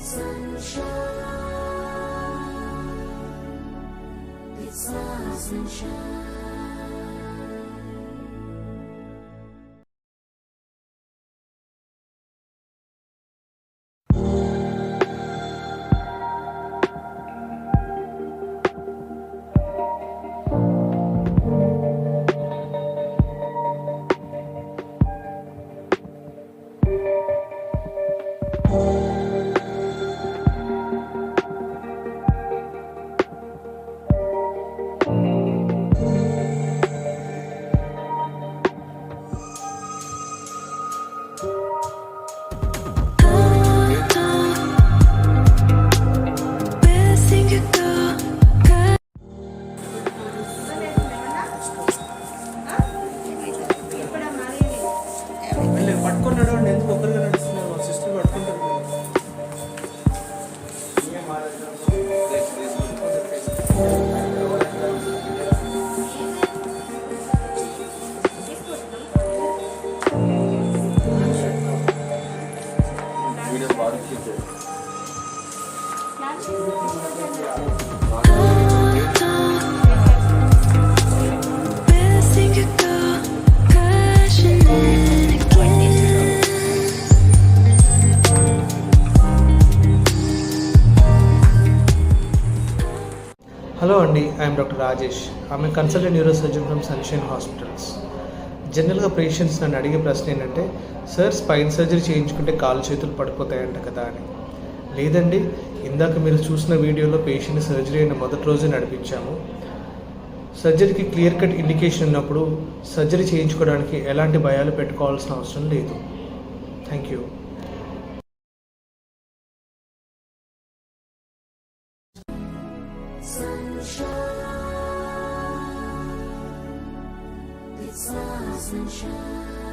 Sunshine, it's our sunshine. పట్టుకొని నడవండి, ఎందుకు ఒకరిగా నడుస్తున్నారు? సిస్టర్ పట్టుకుంటారు. హలో అండి, ఐఎమ్ డాక్టర్ రాజేష్. ఆమె consultant neurosurgeon from Sunshine hospitals. జనరల్గా పేషెంట్స్ నన్ను అడిగే ప్రశ్న ఏంటంటే, సార్ స్పైన్ సర్జరీ చేయించుకుంటే కాళ్ళు చేతులు పడిపోతాయంట కదా అని. లేదండి, ఇందాక మీరు చూసిన వీడియోలో పేషెంట్ సర్జరీ అయిన మొదటి రోజే నడిపించాము. సర్జరీకి క్లియర్ కట్ ఇండికేషన్ ఉన్నప్పుడు సర్జరీ చేయించుకోవడానికి ఎలాంటి భయాలు పెట్టుకోవాల్సిన అవసరం లేదు. Thank you. Sunshine, it's our sunshine.